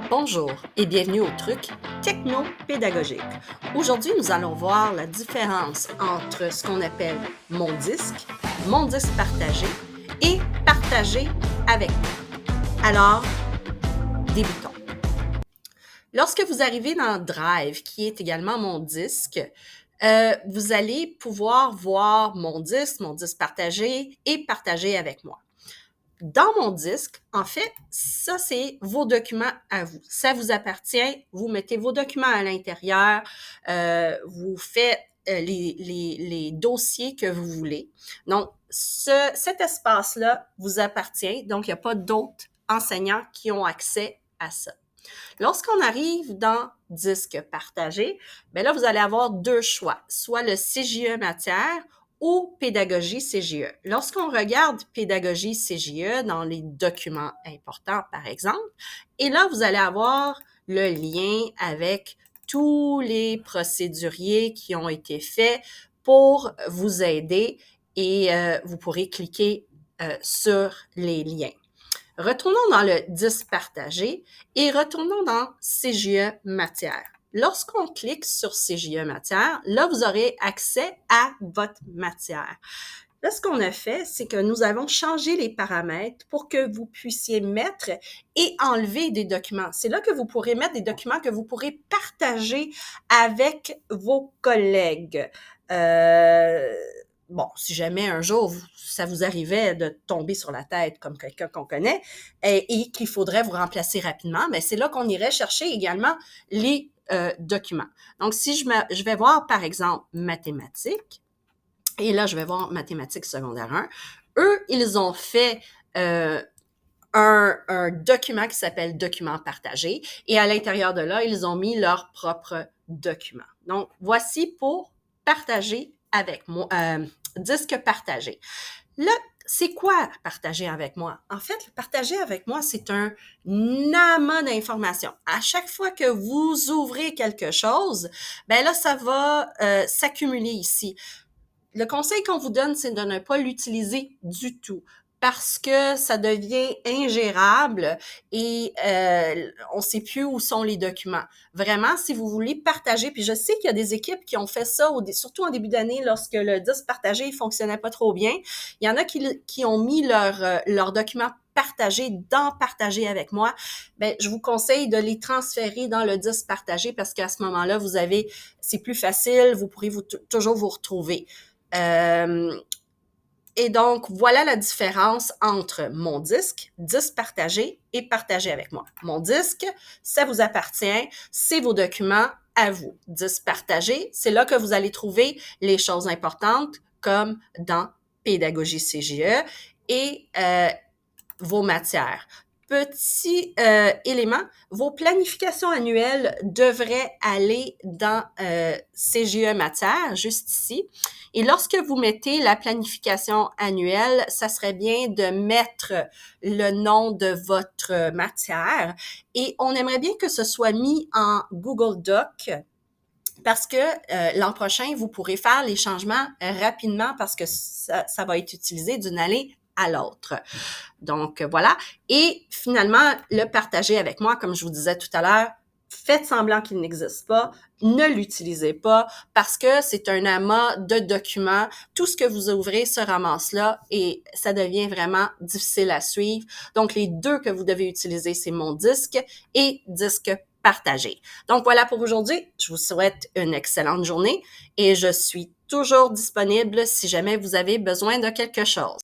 Bonjour et bienvenue au truc techno-pédagogique. Aujourd'hui, nous allons voir la différence entre ce qu'on appelle mon disque partagé et partagé avec moi. Alors, débutons. Lorsque vous arrivez dans Drive, qui est également mon disque, vous allez pouvoir voir mon disque partagé et partagé avec moi. Dans mon disque, en fait, ça, c'est vos documents à vous. Ça vous appartient. Vous mettez vos documents à l'intérieur. Vous faites les dossiers que vous voulez. Donc, cet espace-là vous appartient. Donc, il n'y a pas d'autres enseignants qui ont accès à ça. Lorsqu'on arrive dans disque partagé, bien là, vous allez avoir deux choix, soit le CJE matière ou pédagogie CJE. Lorsqu'on regarde pédagogie CJE dans les documents importants, par exemple, et là, vous allez avoir le lien avec tous les procéduriers qui ont été faits pour vous aider et vous pourrez cliquer sur les liens. Retournons dans le disque partagé et retournons dans CJE matière. Lorsqu'on clique sur CJE matière, là, vous aurez accès à votre matière. Là, ce qu'on a fait, c'est que nous avons changé les paramètres pour que vous puissiez mettre et enlever des documents. C'est là que vous pourrez mettre des documents que vous pourrez partager avec vos collègues. Bon, si jamais un jour ça vous arrivait de tomber sur la tête comme quelqu'un qu'on connaît et qu'il faudrait vous remplacer rapidement, mais c'est là qu'on irait chercher également les documents. Donc, si je vais voir, par exemple, mathématiques, et là, je vais voir mathématiques secondaire 1, eux, ils ont fait un document qui s'appelle document partagé, et à l'intérieur de là, ils ont mis leur propre document. Donc, voici pour partager avec moi, disque partagé. Là, c'est quoi partager avec moi? En fait, partager avec moi, c'est un amas d'informations. À chaque fois que vous ouvrez quelque chose, ben là, ça va s'accumuler ici. Le conseil qu'on vous donne, c'est de ne pas l'utiliser du tout parce que ça devient ingérable et on ne sait plus où sont les documents. Vraiment, si vous voulez partager, puis je sais qu'il y a des équipes qui ont fait ça, surtout en début d'année, lorsque le disque partagé ne fonctionnait pas trop bien. Il y en a qui ont mis leurs documents partagés dans Partager avec moi. Ben, je vous conseille de les transférer dans le disque partagé parce qu'à ce moment-là, c'est plus facile, vous pourrez toujours vous retrouver. Et donc, voilà la différence entre mon disque partagé et partagé avec moi. Mon disque, ça vous appartient, c'est vos documents à vous. Disque partagé, c'est là que vous allez trouver les choses importantes comme dans Pédagogie CJE et vos matières. Petit élément, vos planifications annuelles devraient aller dans CJE matière, juste ici. Et lorsque vous mettez la planification annuelle, ça serait bien de mettre le nom de votre matière. Et on aimerait bien que ce soit mis en Google Doc parce que l'an prochain, vous pourrez faire les changements rapidement parce que ça va être utilisé d'une année à l'autre. Donc, voilà. Et finalement, le partager avec moi, comme je vous disais tout à l'heure, faites semblant qu'il n'existe pas, ne l'utilisez pas parce que c'est un amas de documents. Tout ce que vous ouvrez se ramasse là et ça devient vraiment difficile à suivre. Donc, les deux que vous devez utiliser, c'est mon disque et disque partagé. Donc, voilà pour aujourd'hui. Je vous souhaite une excellente journée et je suis toujours disponible si jamais vous avez besoin de quelque chose.